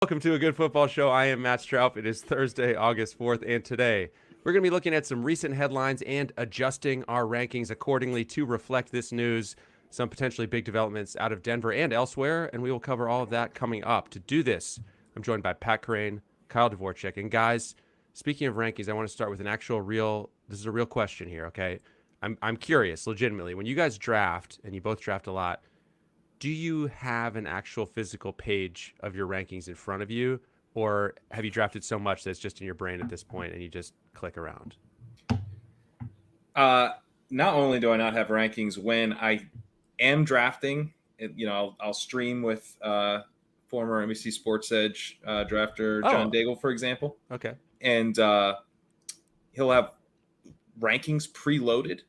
Welcome to A Good Football Show. I am Matt Stroup. It is Thursday, August 4th, and today we're going to be looking at some recent headlines and adjusting our rankings accordingly to reflect this news, some potentially big developments out of Denver and elsewhere, and we will cover all of that coming up. To do this, I'm joined by Pat Kerrane, Kyle Dvorchak, and guys, speaking of rankings, I want to start with an actual this is a real question here, okay? I'm curious, legitimately, when you guys draft, and you both draft a lot, do you have an actual physical page of your rankings in front of you, or have you drafted so much that it's just in your brain at this point and you just click around? Not only do I not have rankings when I am drafting, I'll stream with former NBC Sports EDGE drafter John Daigle, for example. Okay. And he'll have rankings preloaded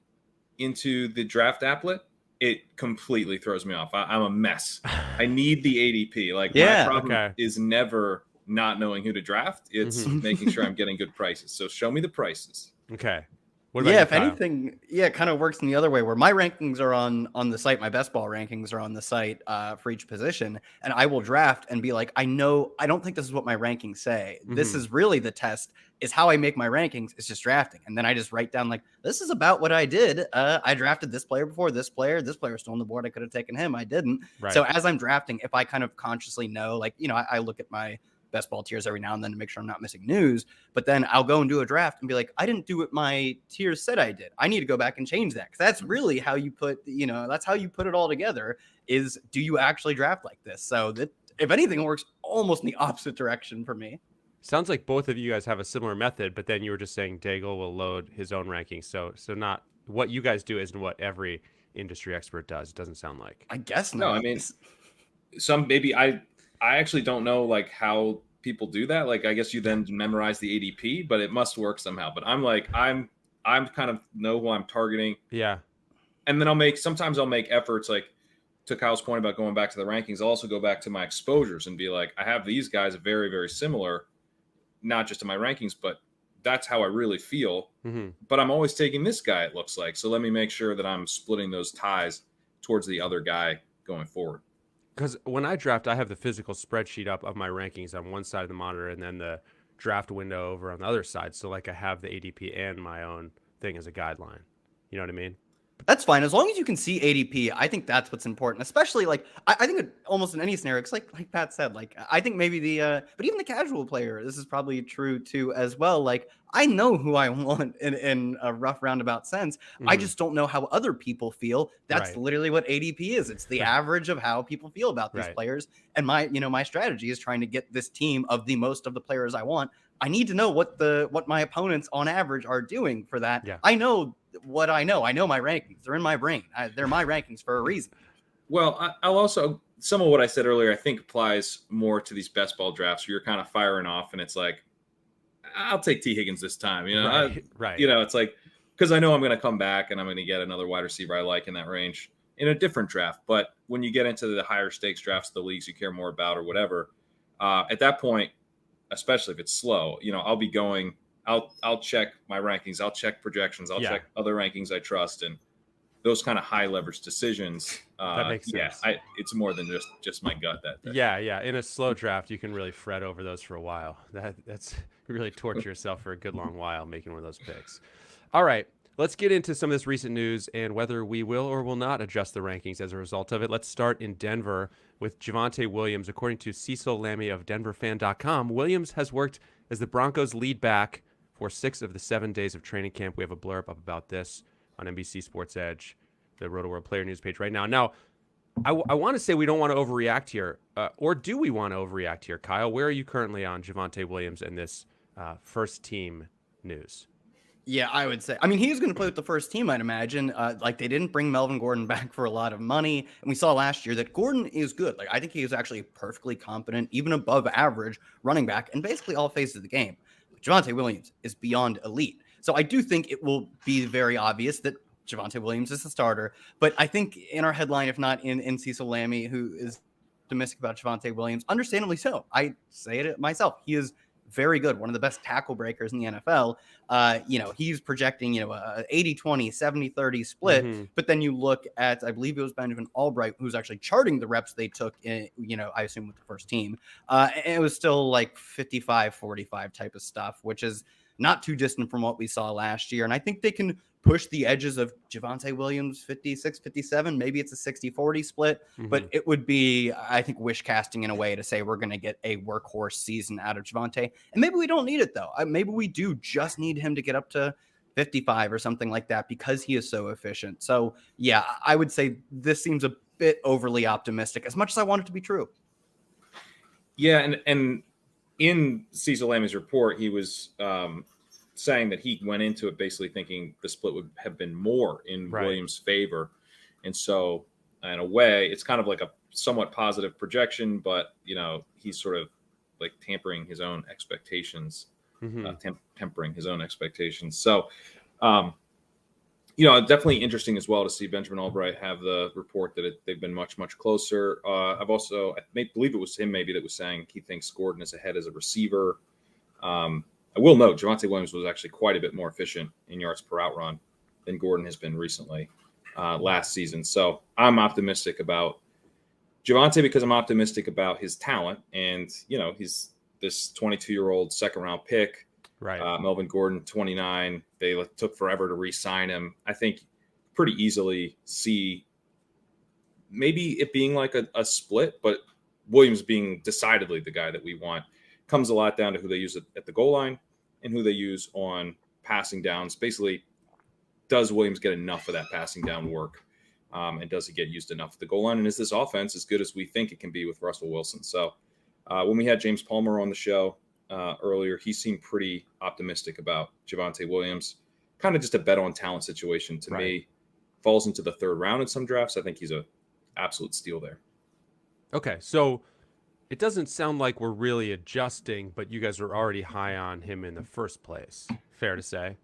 into the draft applet. It completely throws me off. I'm a mess. I need the ADP. My problem is never not knowing who to draft. It's making sure I'm getting good prices. So show me the prices. Okay. What about if anything, it kind of works in the other way where my rankings are on the site. My best ball rankings are on the site for each position. And I will draft and be like, I don't think this is what my rankings say. This is really the test, is how I make my rankings. It's just drafting. And then I just write down this is about what I did. I drafted this player before this player is still on the board. I could have taken him. I didn't. Right. So as I'm drafting, if I kind of consciously know, I look at my best ball tiers every now and then to make sure I'm not missing news, but then I'll go and do a draft and be like, I didn't do what my tiers said I did. I need to go back and change that. Cause that's really how you put, that's how you put it all together, is do you actually draft like this? So that, if anything, it works almost in the opposite direction for me. Sounds like both of you guys have a similar method, but then you were just saying Daigle will load his own rankings. So not what you guys do isn't what every industry expert does. It doesn't sound like. I guess not. No, I mean, I actually don't know how people do that. I guess you then memorize the ADP, but it must work somehow. But I'm kind of know who I'm targeting. Yeah. And then sometimes I'll make efforts, to Kyle's point about going back to the rankings. I'll also go back to my exposures and be like, I have these guys very, very similar, not just to my rankings, but that's how I really feel. But I'm always taking this guy, it looks like. So let me make sure that I'm splitting those ties towards the other guy going forward. Because when I draft, I have the physical spreadsheet up of my rankings on one side of the monitor and then the draft window over on the other side. So I have the ADP and my own thing as a guideline. You know what I mean? That's fine. As long as you can see ADP, I think that's what's important, especially I think almost in any scenario, because like Pat said, I think maybe but even the casual player, this is probably true too as well. I know who I want in a rough roundabout sense. I just don't know how other people feel. That's literally what ADP is. It's the average of how people feel about these players. And my strategy is trying to get this team of the most of the players I want. I need to know what my opponents on average are doing for that. Yeah. I know what I know. I know my rankings. They're in my brain. They're my rankings for a reason. Well, I'll also, some of what I said earlier, I think applies more to these best ball drafts where you're kind of firing off and it's I'll take T. Higgins this time. Right. It's because I know I'm going to come back and I'm going to get another wide receiver I like in that range in a different draft. But when you get into the higher stakes drafts, the leagues you care more about or whatever, at that point, especially if it's slow, I'll be going, I'll check my rankings. I'll check projections. I'll check other rankings I trust. And those kind of high leverage decisions. That makes sense. It's more than just my gut. That Yeah. In a slow draft, you can really fret over those for a while. That's really torture yourself for a good long while making one of those picks. All right. Let's get into some of this recent news and whether we will or will not adjust the rankings as a result of it. Let's start in Denver with Javonte Williams. According to Cecil Lammey of DenverFan.com, Williams has worked as the Broncos' lead back for 6 of the 7 days of training camp. We have a blurb up about this on NBC Sports EDGE, the Roto World Player News page right now. Now, I want to say we don't want to overreact here, or do we want to overreact here? Kyle, where are you currently on Javonte Williams and this first team news? Yeah, I would say. I mean, he's going to play with the first team, I'd imagine. They didn't bring Melvin Gordon back for a lot of money. And we saw last year that Gordon is good. I think he is actually perfectly competent, even above average running back in basically all phases of the game. But Javonte Williams is beyond elite. So I do think it will be very obvious that Javonte Williams is the starter. But I think in our headline, if not in Cecil Lammey, who is optimistic about Javonte Williams, understandably so. I say it myself. He is very good, one of the best tackle breakers in the NFL. He's projecting, a 80-20, 70-30 split. But then you look at, I believe it was Benjamin Albright, who's actually charting the reps they took in, I assume with the first team. And it was still like 55-45 type of stuff, which is not too distant from what we saw last year. And I think they can push the edges of Javonte Williams 56-57. Maybe it's a 60-40 split, but it would be, I think, wish casting in a way to say we're going to get a workhorse season out of Javonte. And maybe we don't need it, though. Maybe we do just need him to get up to 55 or something like that because he is so efficient. So, yeah, I would say this seems a bit overly optimistic, as much as I want it to be true. Yeah, and in Cecil Lammy's report, he was saying that he went into it basically thinking the split would have been more in Williams' favor. And so, in a way, it's kind of like a somewhat positive projection, but, he's sort of like tempering his own expectations. Tempering his own expectations. So, definitely interesting as well to see Benjamin Albright have the report that they've been much, much closer. I believe it was him maybe that was saying he thinks Gordon is ahead as a receiver. I will note Javonte Williams was actually quite a bit more efficient in yards per out run than Gordon has been recently last season. So I'm optimistic about Javonte because I'm optimistic about his talent. And, he's this 22-year-old second-round pick. Right. Melvin Gordon, 29. They took forever to re-sign him. I think pretty easily see maybe it being like a split, but Williams being decidedly the guy that we want. Comes a lot down to who they use at the goal line and who they use on passing downs. Basically, does Williams get enough of that passing down work? And does he get used enough at the goal line? And is this offense as good as we think it can be with Russell Wilson? So when we had James Palmer on the show earlier, he seemed pretty optimistic about Javonte Williams. Kind of just a bet on talent situation to me. Falls into the third round in some drafts. I think he's an absolute steal there. Okay, so it doesn't sound like we're really adjusting, but you guys were already high on him in the first place. Fair to say?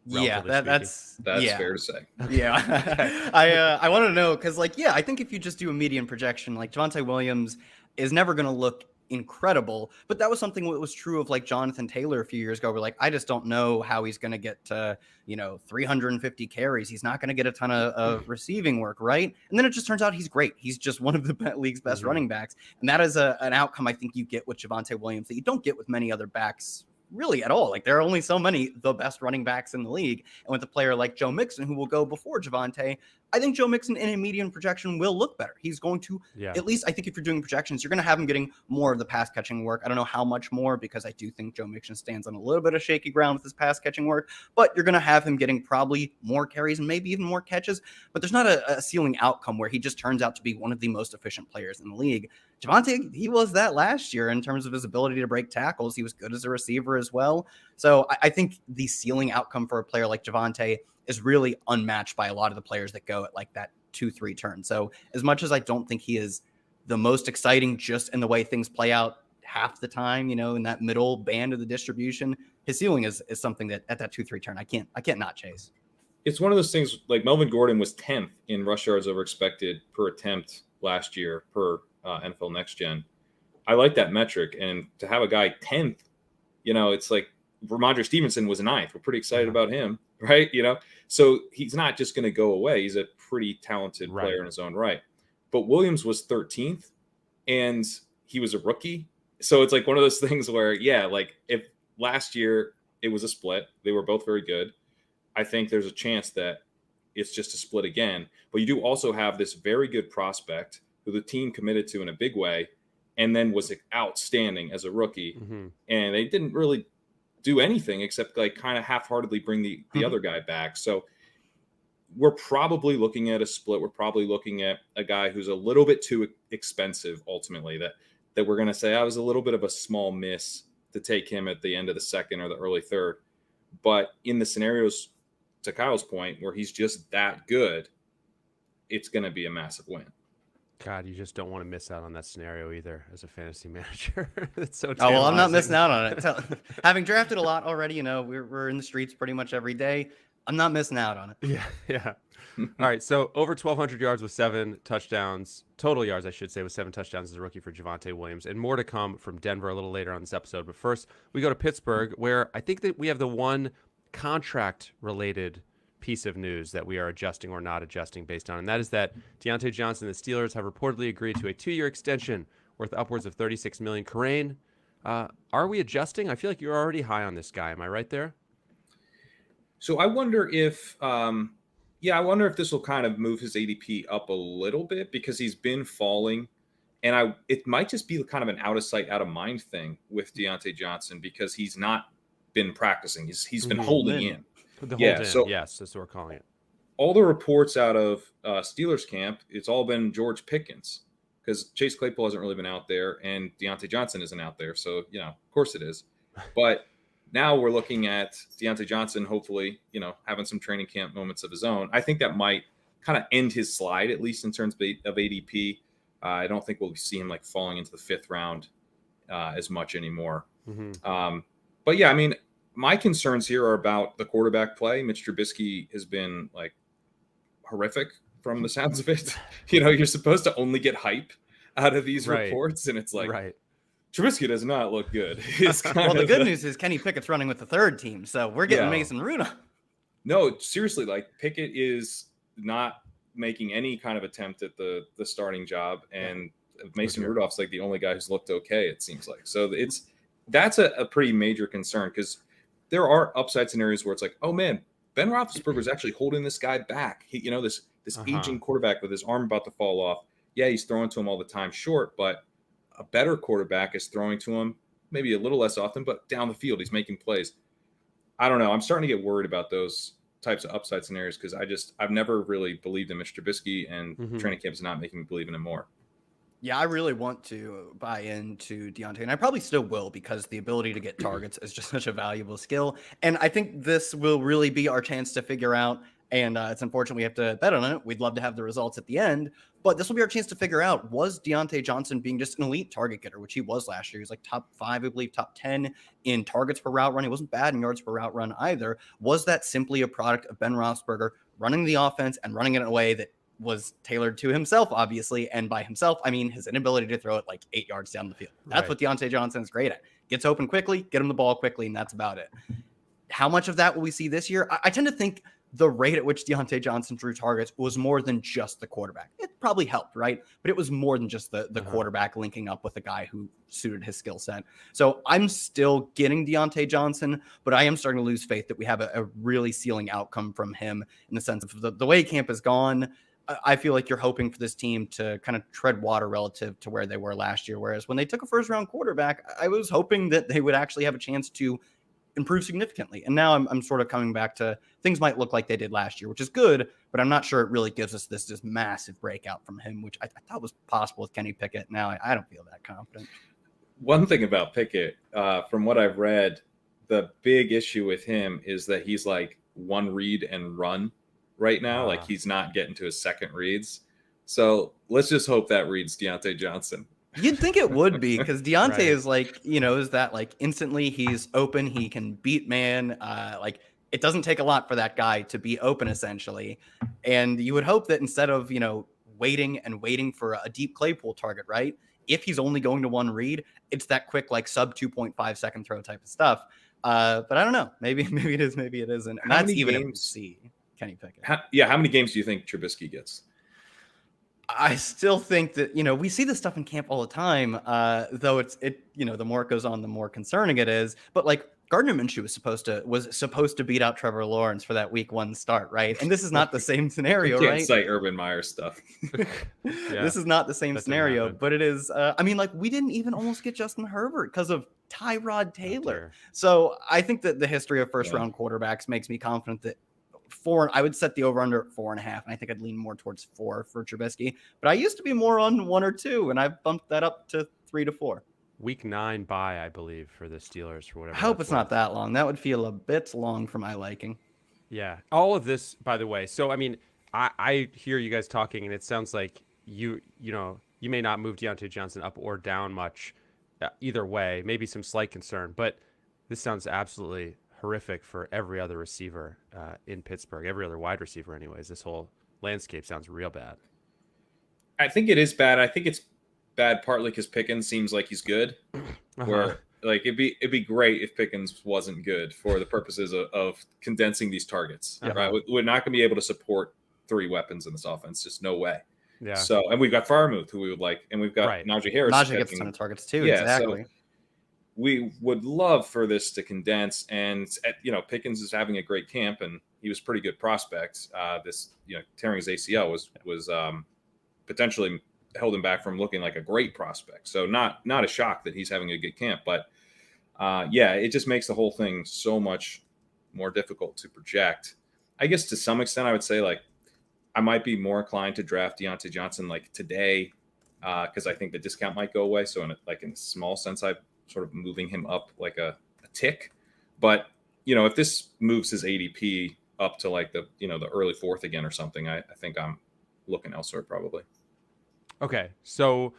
Yeah, that's fair to say. Okay. Yeah. I want to know because, I think if you just do a median projection, Javonte Williams is never going to look incredible, but that was something that was true of Jonathan Taylor a few years ago. We're I just don't know how he's going to get to 350 carries. He's not going to get a ton of receiving work, right? And then it just turns out he's great. He's just one of the league's best running backs, and that is an outcome I think you get with Javonte Williams that you don't get with many other backs really at all. There are only so many the best running backs in the league, and with a player like Joe Mixon who will go before Javonte, I think Joe Mixon in a median projection will look better. He's going to, at least I think if you're doing projections, you're going to have him getting more of the pass catching work. I don't know how much more because I do think Joe Mixon stands on a little bit of shaky ground with his pass catching work, but you're going to have him getting probably more carries and maybe even more catches. But there's not a ceiling outcome where he just turns out to be one of the most efficient players in the league. Javonte, he was that last year in terms of his ability to break tackles. He was good as a receiver as well. So I think the ceiling outcome for a player like Javonte is really unmatched by a lot of the players that go at that 2-3 turn. So as much as I don't think he is the most exciting just in the way things play out half the time, in that middle band of the distribution, his ceiling is something that at that 2-3 turn, I can't not chase. It's one of those things Melvin Gordon was 10th in rush yards over expected per attempt last year per NFL Next Gen. I like that metric. And to have a guy 10th, it's like Ramondre Stevenson was 9th. We're pretty excited about him, right? So he's not just going to go away. He's a pretty talented player in his own right. But Williams was 13th and he was a rookie. So it's one of those things where, if last year it was a split, they were both very good. I think there's a chance that it's just a split again. But you do also have this very good prospect who the team committed to in a big way and then was outstanding as a rookie. And they didn't really do anything except kind of half-heartedly bring the other guy back. So we're probably looking at a split. We're probably looking at a guy who's a little bit too expensive ultimately that we're going to say I was a little bit of a small miss to take him at the end of the second or the early third. But in the scenarios, to Kyle's point, where he's just that good, it's going to be a massive win. God, you just don't want to miss out on that scenario either as a fantasy manager. It's so Oh, well, I'm not missing out on it. Having drafted a lot already, we're in the streets pretty much every day. I'm not missing out on it. Yeah, yeah. All right, so over 1,200 yards with 7 touchdowns, total yards, I should say, with 7 touchdowns as a rookie for Javonte Williams, and more to come from Denver a little later on this episode. But first, we go to Pittsburgh, where I think that we have the one contract-related piece of news that we are adjusting or not adjusting based on, and that is that DeAndre Johnson and the Steelers have reportedly agreed to a 2-year extension worth upwards of $36 million. Kerrane, are we adjusting? I feel like you're already high on this guy. Am I right there? So I wonder if, I wonder if this will kind of move his ADP up a little bit, because he's been falling, and it might just be kind of an out of sight, out of mind thing with DeAndre Johnson, because he's not been practicing. He's been holding in. So yes, that's what we're calling it. All the reports out of Steelers camp, it's all been George Pickens, because Chase Claypool hasn't really been out there, and DeAndre Johnson isn't out there. So, of course it is. But now we're looking at DeAndre Johnson, hopefully, having some training camp moments of his own. I think that might kind of end his slide, at least in terms of ADP. I don't think we'll see him like falling into the 5th round as much anymore. But yeah, I mean, my concerns here are about the quarterback play. Mitch Trubisky has been like horrific from the sounds of it. You're supposed to only get hype out of these reports, and it's like, Trubisky does not look good. Well, the good news is Kenny Pickett's running with the 3rd team, so we're getting Mason Rudolph. No, seriously, like Pickett is not making any kind of attempt at the starting job, and Mason Rudolph's like the only guy who's looked okay, it seems like. So that's a pretty major concern, because there are upside scenarios where it's like, oh man, Ben Roethlisberger is actually holding this guy back. He, this aging quarterback with his arm about to fall off. Yeah, he's throwing to him all the time short, but a better quarterback is throwing to him maybe a little less often, but down the field, he's making plays. I don't know. I'm starting to get worried about those types of upside scenarios, because I've never really believed in Mitch Trubisky, and training camp is not making me believe in him more. Yeah, I really want to buy into Deontay, and I probably still will, because the ability to get targets is just such a valuable skill. And I think this will really be our chance to figure out, and it's unfortunate we have to bet on it. We'd love to have the results at the end, but this will be our chance to figure out, was Deontay Johnson being just an elite target getter, which he was last year. He was like top 5, I believe, top 10 in targets per route run. He wasn't bad in yards per route run either. Was that simply a product of Ben Roethlisberger running the offense and running it in a way that was tailored to himself, obviously, and by himself, I mean his inability to throw it like 8 yards down the field. That's what Deontay Johnson is great at. Gets open quickly, get him the ball quickly, and that's about it. How much of that will we see this year? I tend to think the rate at which Deontay Johnson drew targets was more than just the quarterback. It probably helped, right? But it was more than just the quarterback linking up with a guy who suited his skill set. So I'm still getting Deontay Johnson, but I am starting to lose faith that we have a really ceiling outcome from him, in the sense of the way camp has gone. I feel like you're hoping for this team to kind of tread water relative to where they were last year. Whereas when they took a 1st-round quarterback, I was hoping that they would actually have a chance to improve significantly. And now I'm sort of coming back to things might look like they did last year, which is good, but I'm not sure it really gives us this massive breakout from him, which I thought was possible with Kenny Pickett. Now I don't feel that confident. One thing about Pickett, from what I've read, the big issue with him is that he's like one read and run right now. Like he's not getting to his second reads. So let's just hope that reads Deontay Johnson. You'd think it would be, because Deontay is like, is that like instantly he's open, he can beat man. Like it doesn't take a lot for that guy to be open, essentially. And you would hope that instead of, waiting for a deep Claypool target, right? If he's only going to one read, it's that quick, like sub 2.5 second throw type of stuff. But I don't know. Maybe it is, maybe it isn't. And that's even if we see Kenny Pickett. How many games do you think Trubisky gets? I still think that, we see this stuff in camp all the time, though the more it goes on, the more concerning it is. But like Gardner Minshew was supposed to beat out Trevor Lawrence for that week 1 start, right? And this is not the same scenario, you can't right? cite Urban Meyer stuff. This is not the same scenario, but it is. We didn't even almost get Justin Herbert because of Tyrod Taylor. So I think that the history of 1st-round quarterbacks makes me confident that I would set the over-under at 4.5, and I think I'd lean more towards 4 for Trubisky. But I used to be more on 1 or 2, and I've bumped that up to 3 to 4. Week 9 bye, I believe, for the Steelers, for whatever. I hope it's not that long. That would feel a bit long for my liking. Yeah. All of this, by the way. So, I mean, I hear you guys talking, and it sounds like you may not move Deontay Johnson up or down much either way. Maybe some slight concern, but this sounds absolutely horrific for every other receiver in Pittsburgh, every other wide receiver anyways. This whole landscape sounds real bad. I think it is bad. I think it's bad partly because Pickens seems like he's good. Where like it'd be great if Pickens wasn't good for the purposes of condensing these targets. Right, we're not going to be able to support 3 weapons in this offense. Just no way. Yeah. So, and we've got Freiermuth, who we would like, and we've got Najee Harris. Najee gets a ton of targets too. Yeah, exactly. So we would love for this to condense, and Pickens is having a great camp, and he was pretty good prospect. This tearing his ACL was potentially held him back from looking like a great prospect. So not a shock that he's having a good camp, but it just makes the whole thing so much more difficult to project. I guess to some extent, I would say like I might be more inclined to draft Deontay Johnson like today because I think the discount might go away. So in a small sense, I'm sort of moving him up like a tick. But if this moves his ADP up to like the early 4th again or something, I think I'm looking elsewhere probably. Okay, so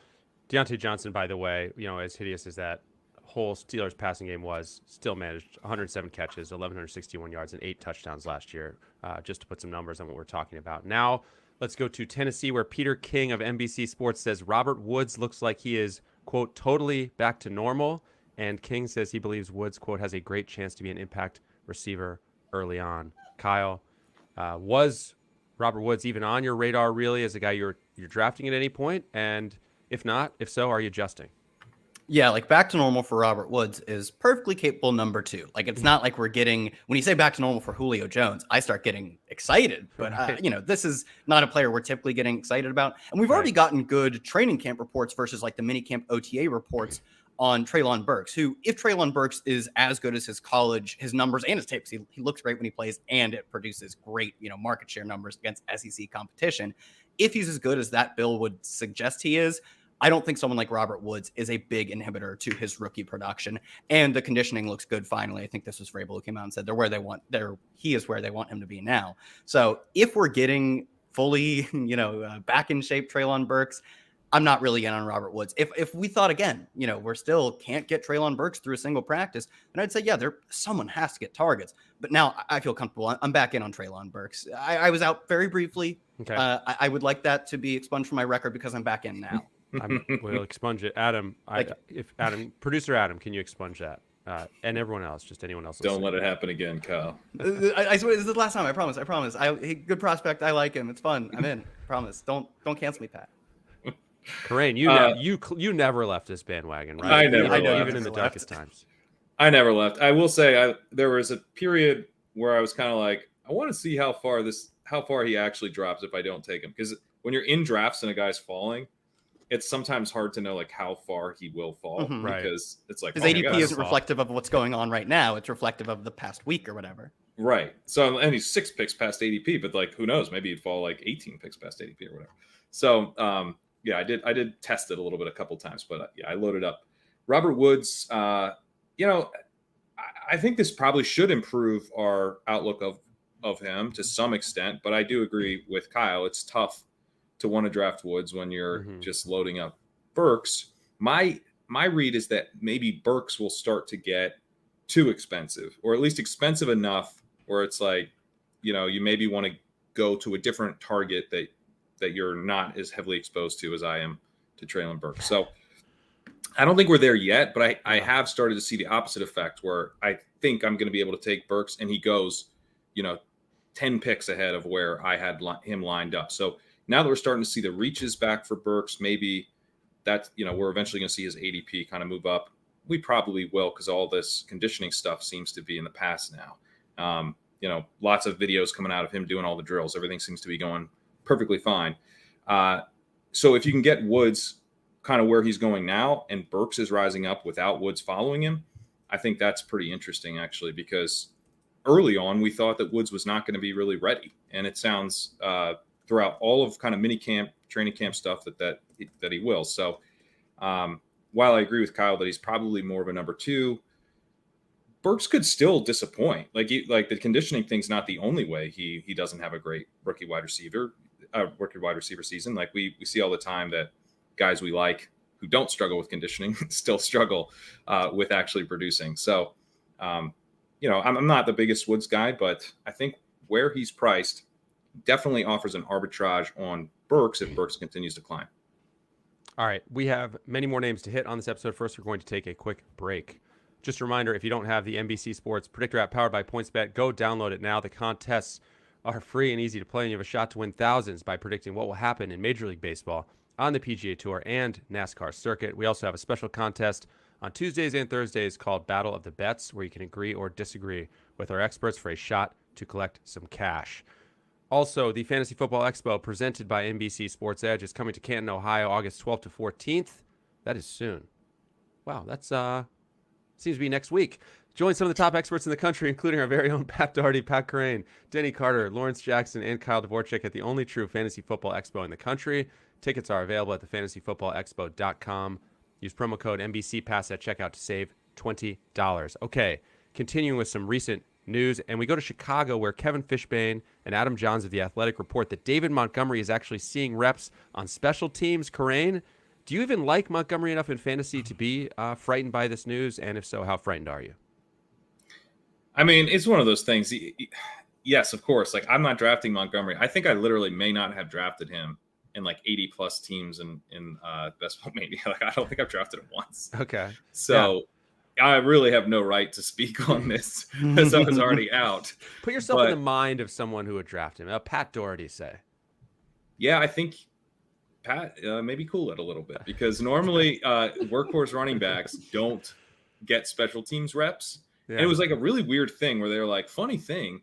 Deontay Johnson, by the way, as hideous as that whole Steelers passing game was, still managed 107 catches, 1,161 yards, and 8 touchdowns last year, just to put some numbers on what we're talking about. Now, let's go to Tennessee, where Peter King of NBC Sports says Robert Woods looks like he is, quote, totally back to normal, and King says he believes Woods, quote, has a great chance to be an impact receiver early on. Kyle, was Robert Woods even on your radar really as a guy you're drafting at any point? And if not, if so, are you adjusting? Yeah, like back to normal for Robert Woods is perfectly capable number 2. Like it's not like we're getting, when you say back to normal for Julio Jones, I start getting excited. But, this is not a player we're typically getting excited about. And we've already gotten good training camp reports versus like the minicamp OTA reports on Treylon Burks, who if Treylon Burks is as good as his college, his numbers and his tapes, he looks great when he plays and it produces great, market share numbers against SEC competition. If he's as good as that bill would suggest he is, I don't think someone like Robert Woods is a big inhibitor to his rookie production. And the conditioning looks good finally. I think this was Vrabel who came out and said he is where they want him to be now. So if we're getting fully, back in shape Treylon Burks, I'm not really in on Robert Woods. If we thought again, we're still can't get Treylon Burks through a single practice, then I'd say, someone has to get targets. But now I feel comfortable. I'm back in on Treylon Burks. I was out very briefly. Okay. I would like that to be expunged from my record because I'm back in now. We'll expunge it. Adam, producer Adam, can you expunge that? And everyone else, just anyone else. Don't let it happen again, Kyle. I swear, this is the last time. I promise. Good prospect. I like him. It's fun. I'm in. Promise. Don't cancel me, Pat. Kerrane, you never left this bandwagon, right? I never left. Even in the darkest times. I never left. I will say there was a period where I was kind of like, I want to see how far he actually drops if I don't take him. Because when you're in drafts and a guy's falling, it's sometimes hard to know like how far he will fall because it's like his ADP isn't reflective of what's going on right now. It's reflective of the past week or whatever. Right. So, and he's 6 picks past ADP, but like, who knows? Maybe he'd fall like 18 picks past ADP or whatever. So, I did test it a little bit a couple times, but I loaded up. Robert Woods, I think this probably should improve our outlook of him to some extent, but I do agree with Kyle. It's tough to want to draft Woods when you're just loading up Burks. My read is that maybe Burks will start to get too expensive, or at least expensive enough where it's like, you maybe want to go to a different target that you're not as heavily exposed to as I am to Treylon Burks. So I don't think we're there yet, but I have started to see the opposite effect where I think I'm going to be able to take Burks and he goes, 10 picks ahead of where I had him lined up. So now that we're starting to see the reaches back for Burks, maybe that, we're eventually going to see his ADP kind of move up. We probably will because all this conditioning stuff seems to be in the past now. Lots of videos coming out of him doing all the drills. Everything seems to be going perfectly fine. So if you can get Woods kind of where he's going now and Burks is rising up without Woods following him, I think that's pretty interesting actually, because early on we thought that Woods was not going to be really ready. And it sounds throughout all of kind of mini camp, training camp stuff that he will. So while I agree with Kyle that he's probably more of a number 2, Burks could still disappoint. Like the conditioning thing's not the only way he doesn't have a great rookie wide receiver season. Like we see all the time that guys we like who don't struggle with conditioning still struggle with actually producing. So I'm not the biggest Woods guy, but I think where he's priced definitely offers an arbitrage on Burks if Burks continues to climb. All right, we have many more names to hit on this episode. First, we're going to take a quick break. Just a reminder, if you don't have the NBC Sports Predictor app powered by PointsBet, go download it now. The contests are free and easy to play, and you have a shot to win thousands by predicting what will happen in Major League Baseball, on the PGA Tour, and NASCAR circuit. We also have a special contest on Tuesdays and Thursdays called Battle of the Bets, where you can agree or disagree with our experts for a shot to collect some cash. Also, the Fantasy Football Expo presented by NBC Sports Edge is coming to Canton, Ohio, August 12th to 14th. That is soon. Wow, that's seems to be next week. Join some of the top experts in the country, including our very own Pat Daugherty, Pat Kerrane, Denny Carter, Lawrence Jackson, and Kyle Dvorchak at the only true Fantasy Football Expo in the country. Tickets are available at thefantasyfootballexpo.com. Use promo code NBCPass at checkout to save $20. Okay, continuing with some recent news, and we go to Chicago, where Kevin Fishbain and Adam Johns of The Athletic report that David Montgomery is actually seeing reps on special teams. Kerrane, do you even like Montgomery enough in fantasy to be frightened by this news? And if so, how frightened are you? I mean, it's one of those things. Yes, of course. Like, I'm not drafting Montgomery. I think I literally may not have drafted him in like 80 plus teams in Best Ball Mania. Like, I don't think I've drafted him once. Okay. So yeah. I really have no right to speak on this because I was already out. Put yourself in the mind of someone who would draft him. Pat Daugherty, say. Yeah, I think Pat maybe cool it a little bit, because normally workhorse running backs don't get special teams reps. Yeah. And it was like a really weird thing where they were like, funny thing,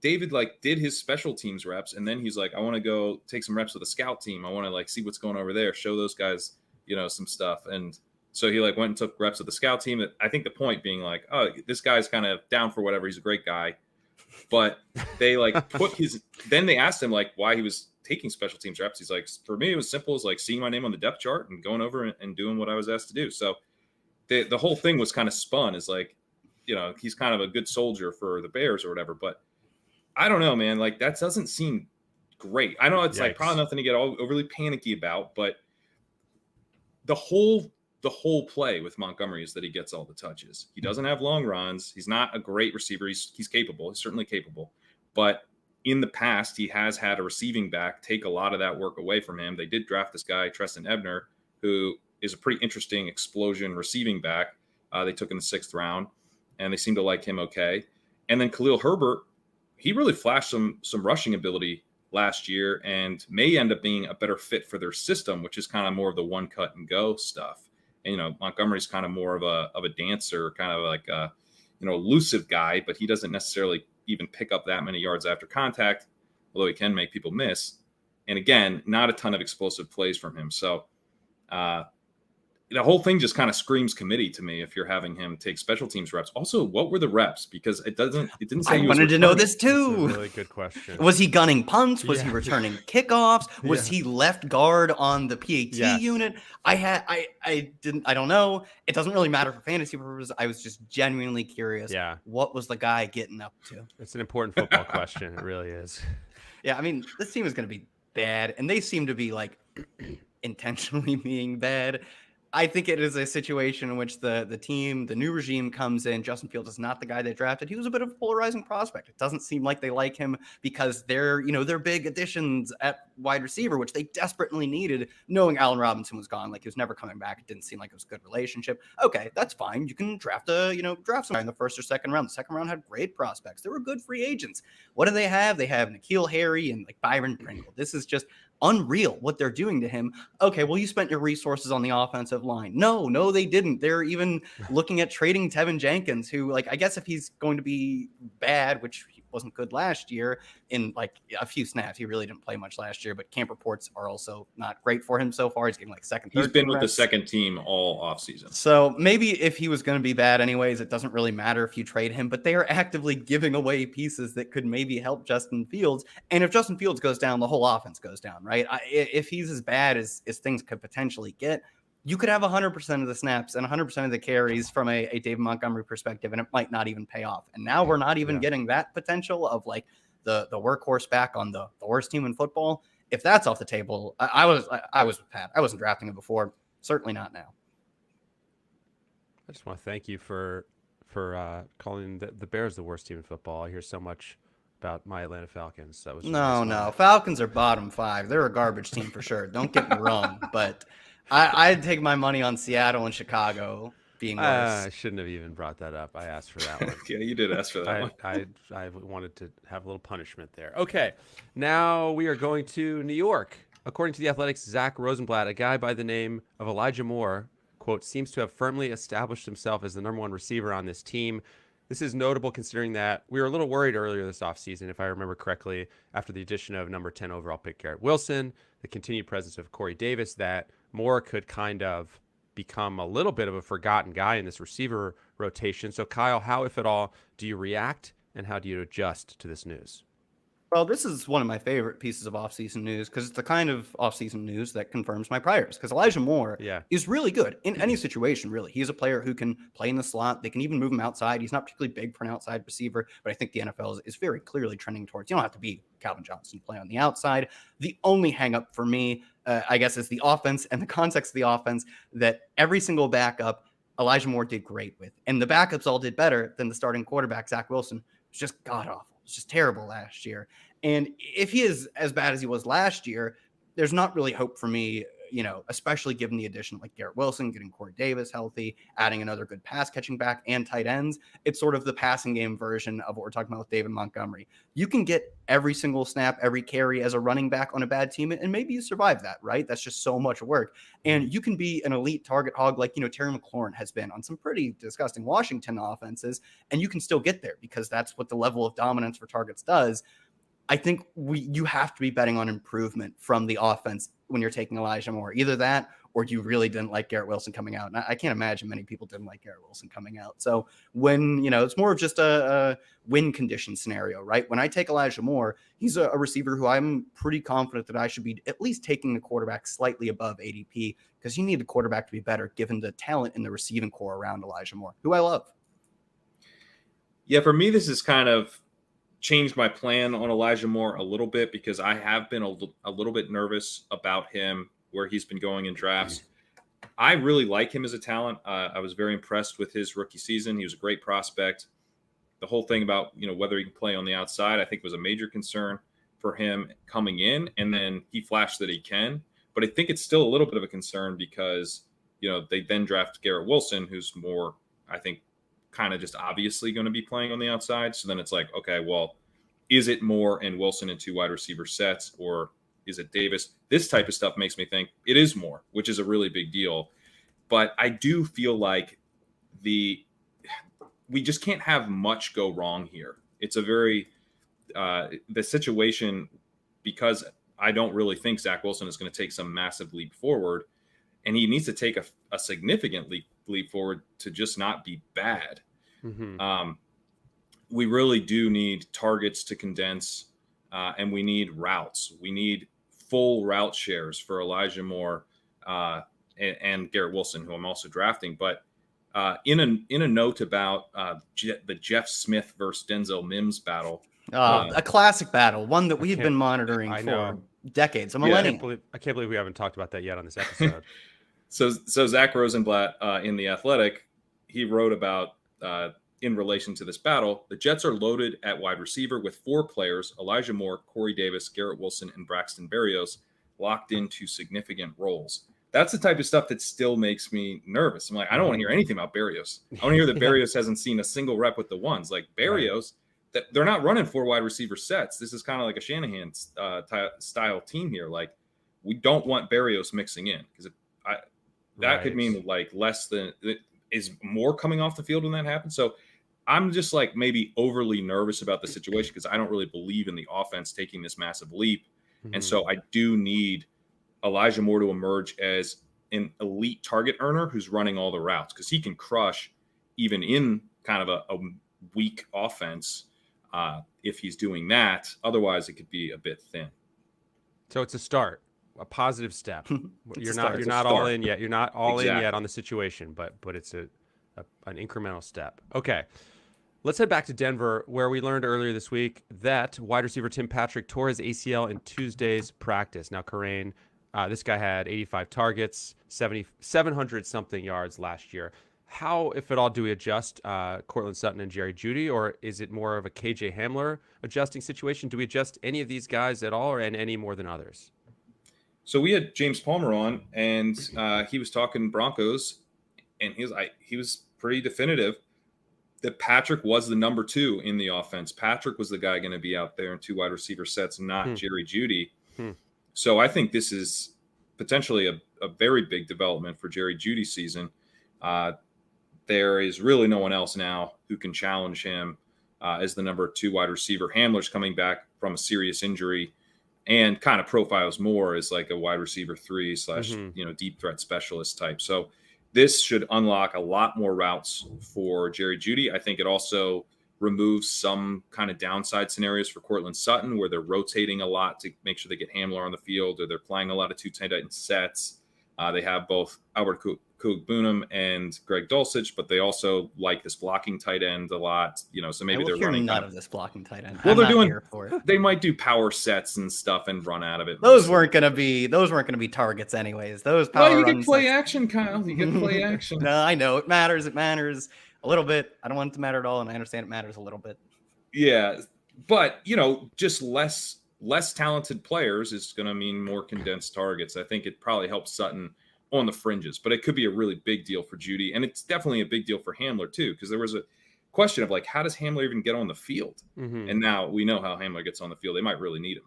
David like did his special teams reps, and then he's like, I want to go take some reps with a scout team. I want to like see what's going over there, show those guys, some stuff. And so he like went and took reps with the scout team. I think the point being like, oh, this guy's kind of down for whatever. He's a great guy. But they like then they asked him like why he was taking special teams reps. He's like, for me, it was simple as like seeing my name on the depth chart and going over and doing what I was asked to do. So the whole thing was kind of spun as like, he's kind of a good soldier for the Bears or whatever. But I don't know, man. Like, that doesn't seem great. I know it's like probably nothing to get all overly panicky about, but the whole play with Montgomery is that he gets all the touches. He doesn't have long runs. He's not a great receiver. He's capable. He's certainly capable. But in the past, he has had a receiving back take a lot of that work away from him. They did draft this guy, Treston Ebner, who is a pretty interesting explosion receiving back. They took in the 6th round, and they seem to like him okay. And then Khalil Herbert, he really flashed some rushing ability last year and may end up being a better fit for their system, which is kind of more of the one cut and go stuff. And, Montgomery's kind of more of a dancer, kind of like a, elusive guy, but he doesn't necessarily even pick up that many yards after contact, although he can make people miss. And again, not a ton of explosive plays from him. So the whole thing just kind of screams committee to me if you're having him take special teams reps. Also, what were the reps? Because it didn't say. I wanted to know this too. That's a really good question. Was he gunning punts? Was he returning kickoffs? Was he left guard on the PAT unit? I don't know. It doesn't really matter for fantasy purposes. I was just genuinely curious. Yeah. What was the guy getting up to? It's an important football question. It really is. Yeah. I mean, this team is going to be bad, and they seem to be like intentionally being bad. I think it is a situation in which the team, the new regime comes in. Justin Fields is not the guy they drafted. He was a bit of a polarizing prospect. It doesn't seem like they like him because they're big additions at wide receiver, which they desperately needed, knowing Allen Robinson was gone. Like, he was never coming back. It didn't seem like it was a good relationship. Okay, that's fine. You can draft some guy in the 1st or 2nd round. The 2nd round had great prospects. They were good free agents. What do they have? They have N'Keal Harry and like Byron Pringle. This is just unreal what they're doing to him. Okay, well, you spent your resources on the offensive line. No, they didn't. They're even looking at trading Tevin Jenkins, who, like, I guess if he's going to be bad, which he wasn't good last year in like a few snaps, he really didn't play much last year, but camp reports are also not great for him so far. He's getting like second, third. He's been with the second team all offseason. So maybe if he was going to be bad anyways, it doesn't really matter if you trade him, but they are actively giving away pieces that could maybe help Justin Fields. And if Justin Fields goes down, the whole offense goes down, right? If he's as bad as things could potentially get, you could have 100% of the snaps and 100% of the carries from a David Montgomery perspective, and it might not even pay off. And now we're not even getting that potential of like the workhorse back on the worst team in football. If that's off the table, I was with Pat. I wasn't drafting him before. Certainly not now. I just want to thank you for for calling the Bears the worst team in football. I hear so much about my Atlanta Falcons. That was no. Falcons are bottom 5. They're a garbage team for sure. Don't get me wrong, but I'd take my money on Seattle and Chicago being worse. I shouldn't have even brought that up. I asked for that one. Yeah, you did ask for that one. I wanted to have a little punishment there. Okay, now we are going to New York. According to The Athletic's Zach Rosenblatt, a guy by the name of Elijah Moore, quote, seems to have firmly established himself as the number 1 receiver on this team. This is notable considering that we were a little worried earlier this offseason, if I remember correctly, after the addition of number 10 overall pick Garrett Wilson, the continued presence of Corey Davis, that Moore could kind of become a little bit of a forgotten guy in this receiver rotation. So, Kyle, how, if at all, do you react and how do you adjust to this news? Well, this is one of my favorite pieces of offseason news because it's the kind of offseason news that confirms my priors. Because Elijah Moore is really good in any situation, really. He's a player who can play in the slot. They can even move him outside. He's not particularly big for an outside receiver, but I think the NFL is very clearly trending towards, you don't have to be Calvin Johnson to play on the outside. The only hang-up for me, I guess, is the offense and the context of the offense that every single backup Elijah Moore did great with. And the backups all did better than the starting quarterback, Zach Wilson, was just god-awful. It's just terrible last year. And if he is as bad as he was last year, there's not really hope for me, especially given the addition of like Garrett Wilson, getting Corey Davis healthy, adding another good pass catching back and tight ends. It's sort of the passing game version of what we're talking about with David Montgomery. You can get every single snap, every carry as a running back on a bad team, and maybe you survive that, right? That's just so much work. And you can be an elite target hog like, Terry McLaurin has been on some pretty disgusting Washington offenses, and you can still get there because that's what the level of dominance for targets does. I think you have to be betting on improvement from the offense when you're taking Elijah Moore. Either that or you really didn't like Garrett Wilson coming out. And I can't imagine many people didn't like Garrett Wilson coming out. So when, it's more of just a win condition scenario, right? When I take Elijah Moore, he's a receiver who I'm pretty confident that I should be at least taking the quarterback slightly above ADP because you need the quarterback to be better given the talent in the receiving core around Elijah Moore, who I love. Yeah, for me, this is kind of changed my plan on Elijah Moore a little bit because I have been a little bit nervous about him where he's been going in drafts. I really like him as a talent. I was very impressed with his rookie season. He was a great prospect. The whole thing about, whether he can play on the outside, I think was a major concern for him coming in. And then he flashed that he can. But I think it's still a little bit of a concern because, they then draft Garrett Wilson, who's more, I think, kind of just obviously going to be playing on the outside. So then it's like, okay, well, is it Moore and Wilson in 2 wide receiver sets, or is it Davis? This type of stuff makes me think it is Moore, which is a really big deal. But I do feel like we just can't have much go wrong here. It's a very the situation, because I don't really think Zach Wilson is going to take some massive leap forward, and he needs to take a significant leap forward to just not be bad. Mm-hmm. We really do need targets to condense, and we need routes. We need full route shares for Elijah Moore and Garrett Wilson, who I'm also drafting. But in a note about the Jeff Smith versus Denzel Mims battle, a classic battle, one that we've been monitoring for decades. A millennium. I can't believe we haven't talked about that yet on this episode. So Zach Rosenblatt in The Athletic, he wrote about in relation to this battle, the Jets are loaded at wide receiver with 4 players, Elijah Moore, Corey Davis, Garrett Wilson, and Braxton Berrios, locked into significant roles. That's the type of stuff that still makes me nervous. I'm like, I don't want to hear anything about Berrios. I want to hear that Berrios hasn't seen a single rep with the ones. Like Berrios, that they're not running 4 wide receiver sets. This is kind of like a Shanahan style team here. Like, we don't want Berrios mixing in because that could mean like less than is more coming off the field when that happens. So I'm just like maybe overly nervous about the situation because I don't really believe in the offense taking this massive leap. Mm-hmm. And so I do need Elijah Moore to emerge as an elite target earner who's running all the routes because he can crush even in kind of a weak offense if he's doing that. Otherwise, it could be a bit thin. So it's a start, a positive step. You're not all in yet. You're not all in yet on the situation, but it's an incremental step. Okay. Let's head back to Denver, where we learned earlier this week that wide receiver Tim Patrick tore his ACL in Tuesday's practice. Now, Kerrane, this guy had 85 targets, 700-something yards last year. How, if at all, do we adjust Cortland Sutton and Jerry Jeudy, or is it more of a KJ Hamler adjusting situation? Do we adjust any of these guys at all, or and any more than others? So we had James Palmer on, and he was talking Broncos, and he was pretty definitive that Patrick was the number 2 in the offense. Patrick was the guy going to be out there in 2 wide receiver sets, not Jerry Jeudy. So I think this is potentially a very big development for Jerry Jeudy's season. There is really no one else now who can challenge him as the number 2 wide receiver. Hamler's coming back from a serious injury and kind of profiles more as like a wide receiver 3 / deep threat specialist type. So this should unlock a lot more routes for Jerry Jeudy. I think it also removes some kind of downside scenarios for Cortland Sutton, where they're rotating a lot to make sure they get Hamler on the field, or they're playing a lot of 2 tight end sets. They have both Albert Kugbunam and Greg Dulcich, but they also like this blocking tight end a lot. So maybe they're running none of this blocking tight end. Well, they might do power sets and stuff and run out of it. Those weren't going to be targets anyways. Those power you can play action, Kyle. You can play action. No, I know it matters. It matters a little bit. I don't want it to matter at all, and I understand it matters a little bit. Yeah, but just less talented players is going to mean more condensed targets. I think it probably helps Sutton on the fringes, but it could be a really big deal for Jeudy, and it's definitely a big deal for Hamler too, because there was a question of like, how does Hamler even get on the field? And now we know how Hamler gets on the field. They might really need him.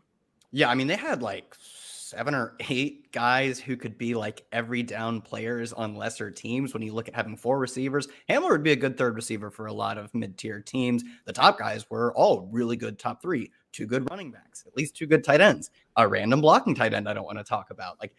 Yeah, I mean, they had like 7 or 8 guys who could be like every down players on lesser teams. When you look at having 4 receivers, Hamler would be a good 3rd receiver for a lot of mid-tier teams. The top guys were all really good top 3, 2 good running backs, at least 2 good tight ends, a random blocking tight end I don't want to talk about. Like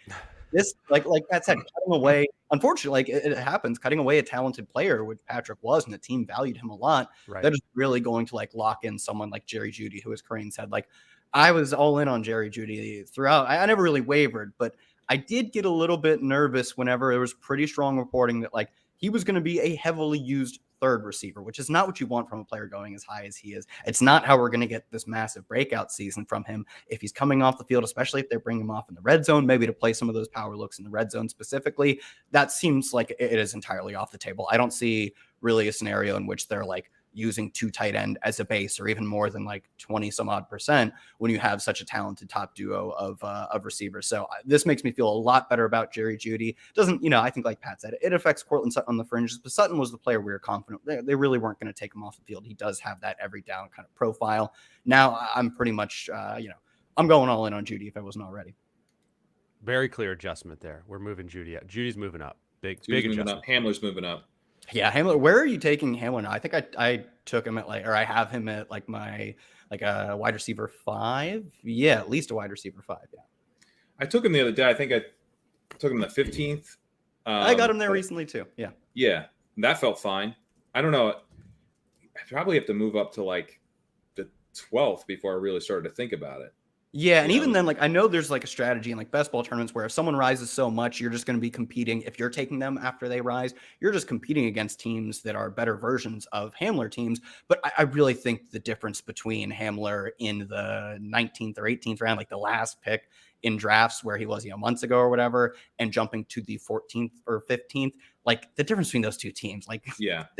this, like Pat said, cutting away, unfortunately, like it happens, cutting away a talented player, which Patrick was, and the team valued him a lot. Right. That is really going to like lock in someone like Jerry Jeudy, who, as Kerrane said, like, I was all in on Jerry Jeudy throughout. I never really wavered, but I did get a little bit nervous whenever there was pretty strong reporting that like he was going to be a heavily used 3rd receiver, which is not what you want from a player going as high as he is. It's not how we're going to get this massive breakout season from him if he's coming off the field, especially if they bring him off in the red zone, maybe to play some of those power looks in the red zone specifically. That seems like it is entirely off the table. I don't see really a scenario in which they're like using 2 tight end as a base, or even more than like 20 some odd % when you have such a talented top duo of receivers. So this makes me feel a lot better about Jerry Jeudy. Doesn't, I think like Pat said, it affects Cortland Sutton on the fringes, but Sutton was the player we were confident they really weren't going to take him off the field. He does have that every down kind of profile. Now I'm pretty much, I'm going all in on Jeudy if I wasn't already. Very clear adjustment there. We're moving Jeudy up. Judy's moving up. Big adjustment. Up. Hamler's moving up. Yeah, Hamler. Where are you taking Hamler now? I think I took him at I have him at like my a wide receiver 5. Yeah, at least a wide receiver 5. Yeah. I took him the other day. I think I took him the 15th. I got him there recently too. Yeah. Yeah, that felt fine. I don't know. I probably have to move up to like the 12th before I really started to think about it. Yeah, and even then, like I know there's like a strategy in like best ball tournaments where if someone rises so much, you're just going to be competing. If you're taking them after they rise, you're just competing against teams that are better versions of Hamler teams. But I really think the difference between Hamler in the 19th or 18th round, like the last pick in drafts where he was, months ago or whatever, and jumping to the 14th or 15th, like the difference between those two teams, like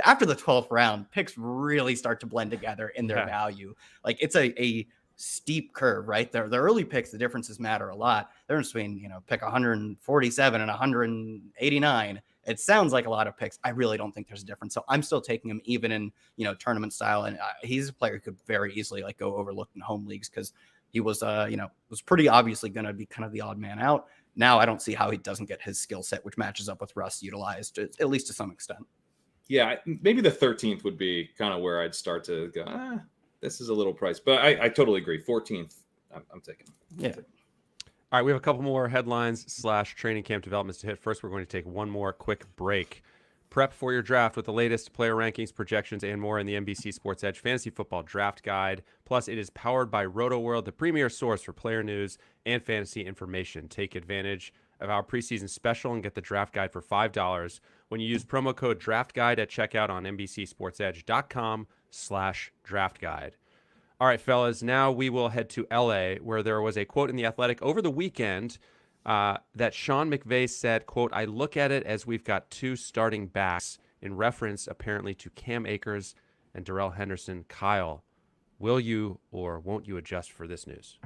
after the 12th round, picks really start to blend together in their value. Like it's a steep curve, right? The early picks, the differences matter a lot. The difference between, pick 147 and 189. It sounds like a lot of picks. I really don't think there's a difference. So I'm still taking him even in, tournament style. And he's a player who could very easily like go overlooked in home leagues because he was, was pretty obviously going to be kind of the odd man out. Now I don't see how he doesn't get his skill set, which matches up with Russ utilized at least to some extent. Yeah, maybe the 13th would be kind of where I'd start to go, this is a little price, but I totally agree. 14th, I'm taking. Yeah. All right, we have a couple more headlines / training camp developments to hit. First, we're going to take one more quick break. Prep for your draft with the latest player rankings, projections, and more in the NBC Sports Edge Fantasy Football Draft Guide. Plus, it is powered by RotoWorld, the premier source for player news and fantasy information. Take advantage of our preseason special and get the draft guide for $5 when you use promo code DRAFTGUIDE at checkout on NBCSportsEdge.com/draft guide. All right, fellas, now we will head to LA, where there was a quote in The Athletic over the weekend that Sean McVay said, quote, "I look at it as we've got 2 starting backs in reference apparently to Cam Akers and Darrell Henderson. Kyle, will you or won't you adjust for this news?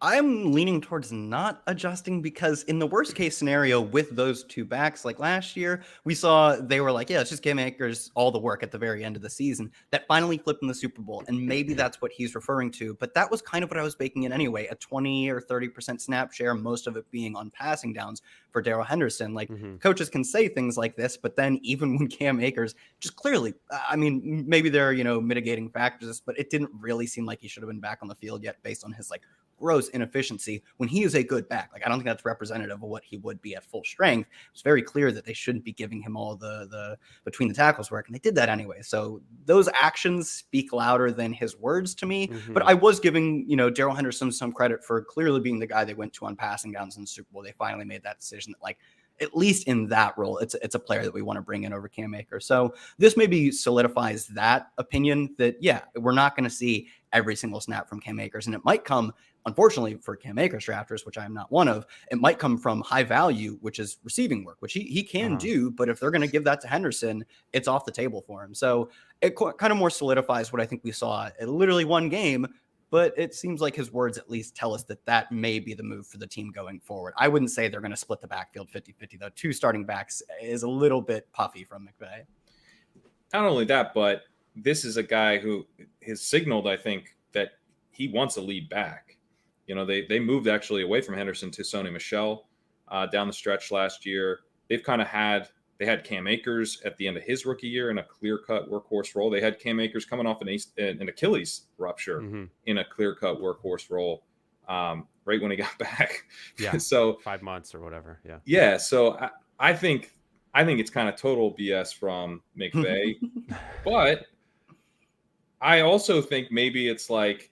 I'm leaning towards not adjusting because in the worst case scenario with those two backs, like last year, we saw they were like, yeah, it's just give Akers all the work at the very end of the season. That finally flipped in the Super Bowl. And maybe that's what he's referring to. But that was kind of what I was baking in anyway, a 20 or 30% snap share, most of it being on passing downs for Darrell Henderson. Like coaches can say things like this, but then even when Cam Akers just clearly, I mean, maybe there are, mitigating factors, but it didn't really seem like he should have been back on the field yet based on his gross inefficiency when he is a good back. I don't think that's representative of what he would be at full strength. It's very clear that they shouldn't be giving him all the between the tackles work, and they did that anyway. So those actions speak louder than his words to me. But I was giving, Darrell Henderson some credit for clearly being the guy they went to on passing downs in the Super Bowl. They finally made that decision that at least in that role, it's a player that we want to bring in over Cam Akers. So this maybe solidifies that opinion that, yeah, we're not going to see every single snap from Cam Akers. And it might come, unfortunately for Cam Akers drafters, which I'm not one of, it might come from high value, which is receiving work, which he can do. But if they're going to give that to Henderson, it's off the table for him. So it kind of more solidifies what I think we saw at literally one game. But it seems like his words at least tell us that may be the move for the team going forward. I wouldn't say they're going to split the backfield 50-50, though. Two starting backs is a little bit puffy from McVay. Not only that, but this is a guy who has signaled, I think, that he wants a lead back. They moved actually away from Henderson to Sony Michel down the stretch last year. They've kind of had Cam Akers at the end of his rookie year in a clear-cut workhorse role. They had Cam Akers coming off an Achilles rupture in a clear-cut workhorse role right when he got back. Yeah, so 5 months or whatever. Yeah. Yeah, so I think it's kind of total BS from McVay. But I also think maybe it's like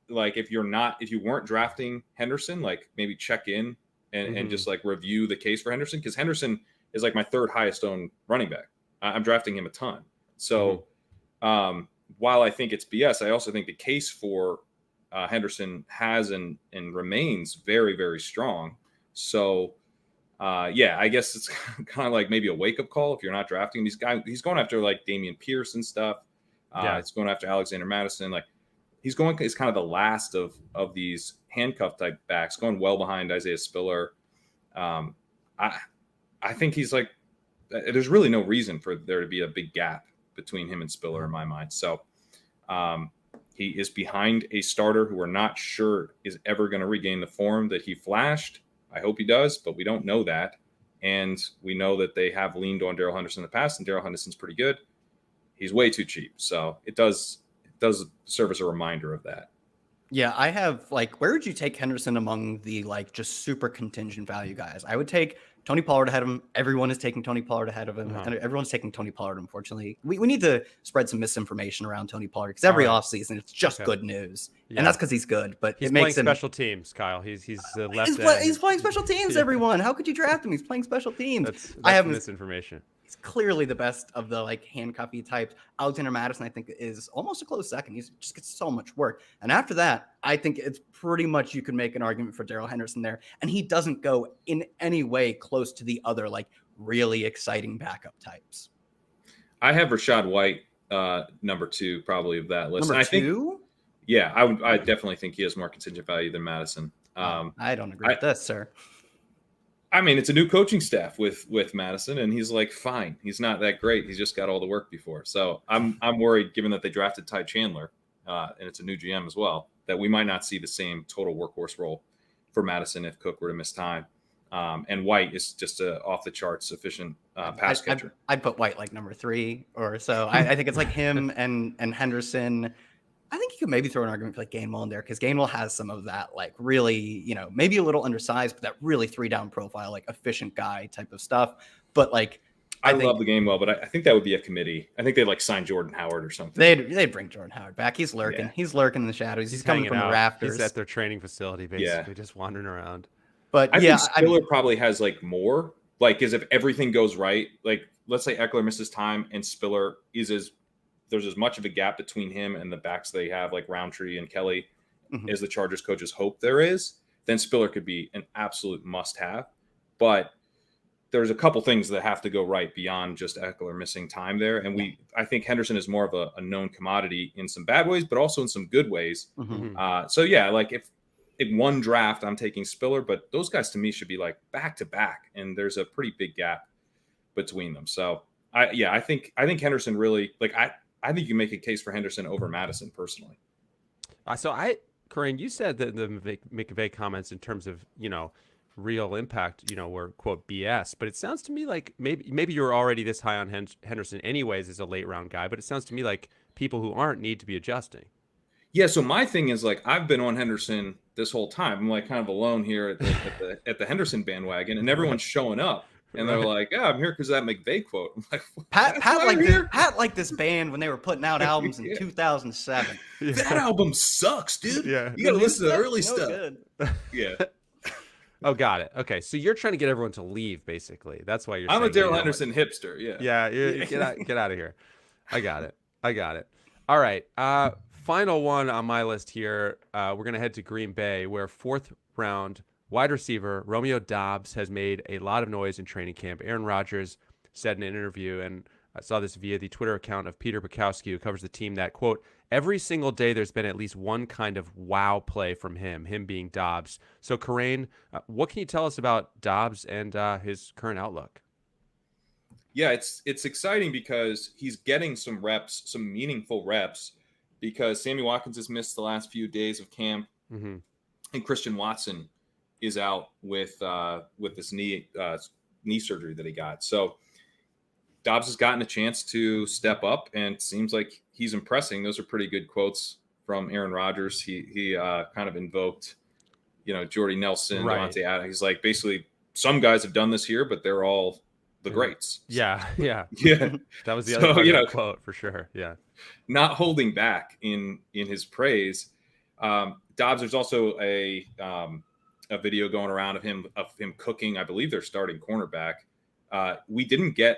if you weren't drafting Henderson, maybe check in and just review the case for Henderson, because Henderson is my third highest owned running back. I'm drafting him a ton. So while I think it's BS, I also think the case for Henderson has and remains very, very strong. So I guess it's kind of maybe a wake up call if you're not drafting these guys. He's going after Dameon Pierce and stuff. It's going after Alexander Madison. He's kind of the last of these handcuff type backs, going well behind Isaiah Spiller. I think he's there's really no reason for there to be a big gap between him and Spiller in my mind. So he is behind a starter who we're not sure is ever going to regain the form that he flashed. I hope he does, but we don't know that. And we know that they have leaned on Darrell Henderson in the past, and Darrell Henderson's pretty good. He's way too cheap. So it does serve as a reminder of that. Yeah, I have where would you take Henderson among the just super contingent value guys? I would take Tony Pollard ahead of him. Everyone is taking Tony Pollard ahead of him. And everyone's taking Tony Pollard, unfortunately. We need to spread some misinformation around Tony Pollard because every offseason it's just good news. Yeah. And that's because he's good. But he's it makes playing special teams, Kyle. He's left he's playing special teams, everyone. How could you draft him? He's playing special teams. That's I have misinformation. He's clearly the best of the handcuffy types. Alexander Madison, I think, is almost a close second. He just gets so much work. And after that, I think it's pretty much you could make an argument for Darrell Henderson there. And he doesn't go in any way close to the other really exciting backup types. I have Rachaad White number 2 probably of that list. Number 2? Yeah, I definitely think he has more contingent value than Madison. I don't agree with this, sir. I mean, it's a new coaching staff with Madison, and he's fine. He's not that great. He's just got all the work before. So I'm worried, given that they drafted Ty Chandler, and it's a new GM as well, that we might not see the same total workhorse role for Madison if Cook were to miss time. And White is just a off the charts efficient pass catcher. I'd put White number 3 or so. I think it's him and Henderson. I think you could maybe throw an argument for Gainwell in there because Gainwell has some of that really, maybe a little undersized, but that really 3-down profile, efficient guy type of stuff. But I love the Gainwell, but I think that would be a committee. I think they'd sign Jordan Howard or something. They'd bring Jordan Howard back. He's lurking. Yeah. He's lurking in the shadows. He's coming from the rafters. He's at their training facility, basically, just wandering around. But I think Spiller probably has more. Because if everything goes right, let's say Eckler misses time and Spiller there's as much of a gap between him and the backs they have, Roundtree and Kelly, as the Chargers coaches hope there is, then Spiller could be an absolute must-have. But there's a couple things that have to go right beyond just Eckler missing time there. And I think Henderson is more of a known commodity in some bad ways, but also in some good ways. So yeah, like if in one draft I'm taking Spiller, but those guys to me should be like back to back, and there's a pretty big gap between them. So I think Henderson really, like, I think you make a case for Henderson over Madison personally. Kerrane, you said that the McVay comments in terms of, real impact, were quote BS, but it sounds to me like maybe you're already this high on Henderson anyways as a late round guy, but it sounds to me like people who aren't need to be adjusting. Yeah. So my thing is, like, I've been on Henderson this whole time. I'm like kind of alone here at the Henderson bandwagon, and everyone's showing up. And they're like, "Yeah, I'm here because of that McVay quote." I'm like, Pat liked this band when they were putting out albums in 2007. That album sucks, dude. Yeah, you gotta listen to the early stuff. Good. Yeah. Oh, got it. Okay, so you're trying to get everyone to leave, basically. That's why you're. I'm a Darrell Henderson hipster. Yeah. Yeah. Get out of here. I got it. All right. Final one on my list here. We're gonna head to Green Bay, where 4th round wide receiver Romeo Dobbs has made a lot of noise in training camp. Aaron Rodgers said in an interview, and I saw this via the Twitter account of Peter Bukowski, who covers the team, that, quote, every single day there's been at least one kind of wow play from him being Dobbs. So, Kerrane, what can you tell us about Dobbs and his current outlook? Yeah, it's exciting because he's getting some reps, some meaningful reps, because Sammy Watkins has missed the last few days of camp, and Christian Watson is out with this knee surgery that he got. So Dobbs has gotten a chance to step up, and it seems like he's impressing. Those are pretty good quotes from Aaron Rodgers. He kind of invoked, Jordy Nelson, right. Javonte Adams. He's like, basically, some guys have done this here, but they're all the greats. Yeah. That was the other part of the quote for sure. Yeah, not holding back in his praise. Dobbs, there's also a video going around of him cooking. I believe they're starting cornerback. We didn't get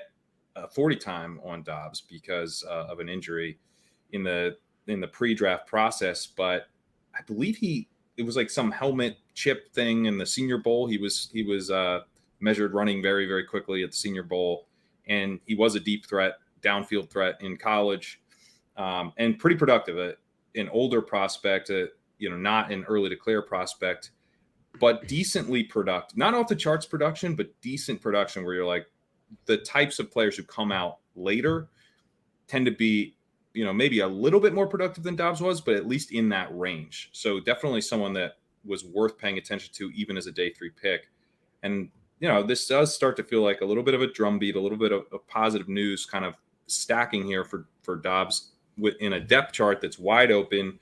40 time on Dobbs because of an injury in the pre-draft process, but I believe it was like some helmet chip thing in the Senior Bowl. He was measured running very, very quickly at the Senior Bowl, and he was a deep threat, downfield threat in college, and pretty productive. An older prospect, not an early declare prospect, but decently productive. Not off the charts production, but decent production where you're like, the types of players who come out later tend to be, maybe a little bit more productive than Dobbs was, but at least in that range. So definitely someone that was worth paying attention to, even as a day 3 pick. And, this does start to feel like a little bit of a drumbeat, a little bit of positive news kind of stacking here for Dobbs in a depth chart that's wide open.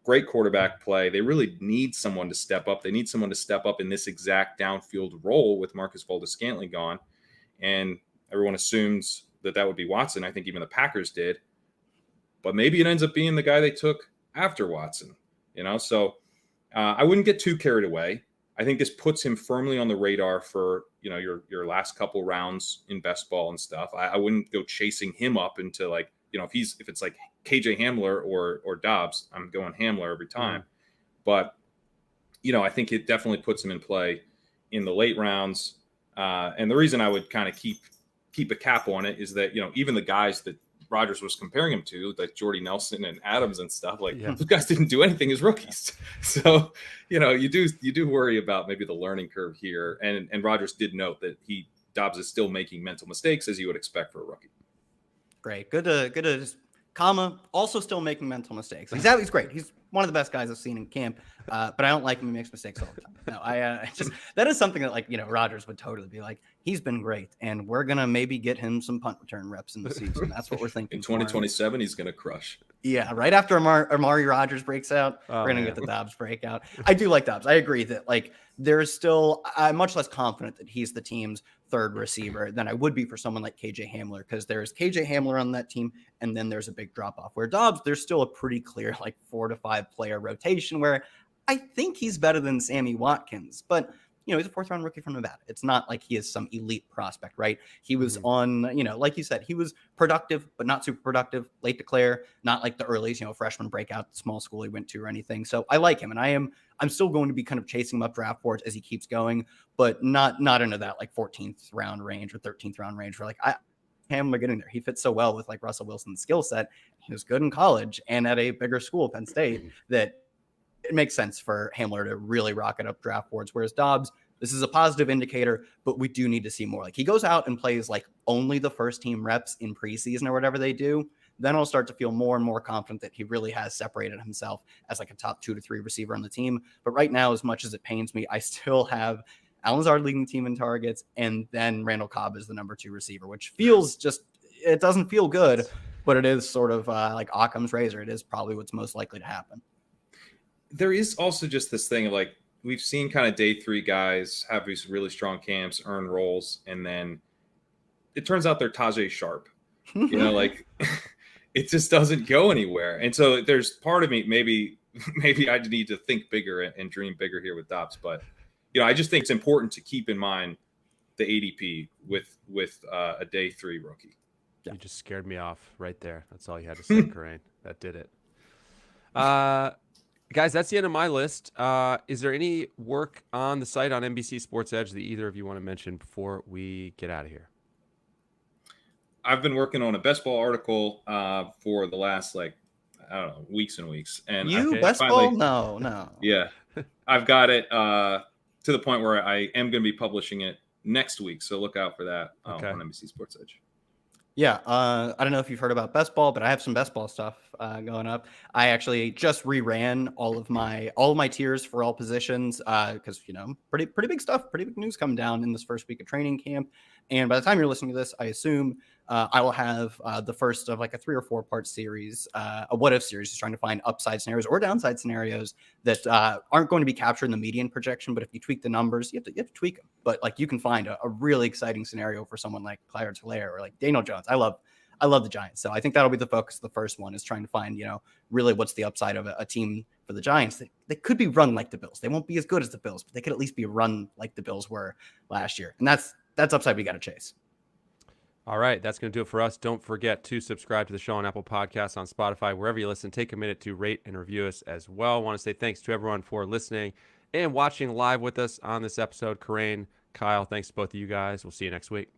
Great quarterback play. They really need someone to step up. They need someone to step up in this exact downfield role with Marcus Valdes-Scantling gone. And everyone assumes that would be Watson. I think even the Packers did. But maybe it ends up being the guy they took after Watson. So I wouldn't get too carried away. I think this puts him firmly on the radar for, your last couple rounds in best ball and stuff. I wouldn't go chasing him up into, like, if it's like KJ Hamler or Dobbs, I'm going Hamler every time. But, I think it definitely puts him in play in the late rounds. And the reason I would kind of keep a cap on it is that, even the guys that Rodgers was comparing him to, like Jordy Nelson and Adams and stuff, like those guys didn't do anything as rookies. So, you do worry about maybe the learning curve here. And Rodgers did note that Dobbs is still making mental mistakes, as you would expect for a rookie. Great. Good to just also still making mental mistakes. He's great. He's one of the best guys I've seen in camp, but I don't like him. He makes mistakes all the time. No, that is something that, Rodgers would totally be like, he's been great, and we're going to maybe get him some punt return reps in the season. That's what we're thinking. In 2027, he's going to crush. Yeah, right after Amari Rodgers breaks out, we're going to get the Dobbs breakout. I do like Dobbs. I agree that, there's still, I'm much less confident that he's the team's third receiver than I would be for someone like KJ Hamler, because there's KJ Hamler on that team, and then there's a big drop off. Where Dobbs, there's still a pretty clear 4 to 5 player rotation where I think he's better than Sammy Watkins, but he's a 4th-round rookie from Nevada. It's not like he is some elite prospect, right? He was on, like you said, he was productive, but not super productive, late declare, not like the earliest, freshman breakout, small school he went to or anything. So I like him, and I'm still going to be kind of chasing him up draft boards as he keeps going, but not into that like 14th round range or 13th round range where like Hamler getting there. He fits so well with like Russell Wilson's skill set. He was good in college and at a bigger school, Penn State, that it makes sense for Hamler to really rocket up draft boards. Whereas Dobbs, this is a positive indicator, but we do need to see more. Like he goes out and plays like only the first team reps in preseason or whatever they do. Then I'll start to feel more and more confident that he really has separated himself as like a top 2 to 3 receiver on the team. But right now, as much as it pains me, I still have Alan Lazard leading the team in targets, and then Randall Cobb is the number 2 receiver, which feels it doesn't feel good, but it is sort of like Occam's razor. It is probably what's most likely to happen. There is also just this thing of like, we've seen kind of day 3 guys have these really strong camps, earn roles, and then it turns out they're Tajay Sharp. Like it just doesn't go anywhere. And so there's part of me, maybe I need to think bigger and dream bigger here with Dobbs. But, I just think it's important to keep in mind the ADP with a day 3 rookie. You just scared me off right there. That's all you had to say, Kerrane. That did it. Guys, that's the end of my list. Is there any work on the site on NBC Sports Edge that either of you want to mention before we get out of here? I've been working on a best ball article for the last, weeks and weeks. And best ball? No. Yeah. I've got it to the point where I am going to be publishing it next week. So look out for that on NBC Sports Edge. Yeah, I don't know if you've heard about best ball, but I have some best ball stuff going up. I actually just reran all of my tiers for all positions because pretty big stuff, pretty big news coming down in this first week of training camp. And by the time you're listening to this, I assume I will have the first of like a 3 or 4 part series, a what if series, just trying to find upside scenarios or downside scenarios that aren't going to be captured in the median projection. But if you tweak the numbers, you have to tweak them. But like you can find a really exciting scenario for someone like Clyde Hilaire or like Daniel Jones. I love the Giants. So I think that'll be the focus of the first one, is trying to find, really what's the upside of a team for the Giants. They could be run like the Bills. They won't be as good as the Bills, but they could at least be run like the Bills were last year. And that's upside we got to chase. All right, that's going to do it for us. Don't forget to subscribe to the show on Apple Podcasts, on Spotify, wherever you listen. Take a minute to rate and review us as well. I want to say thanks to everyone for listening and watching live with us on this episode. Kerrane, Kyle, thanks to both of you guys. We'll see you next week.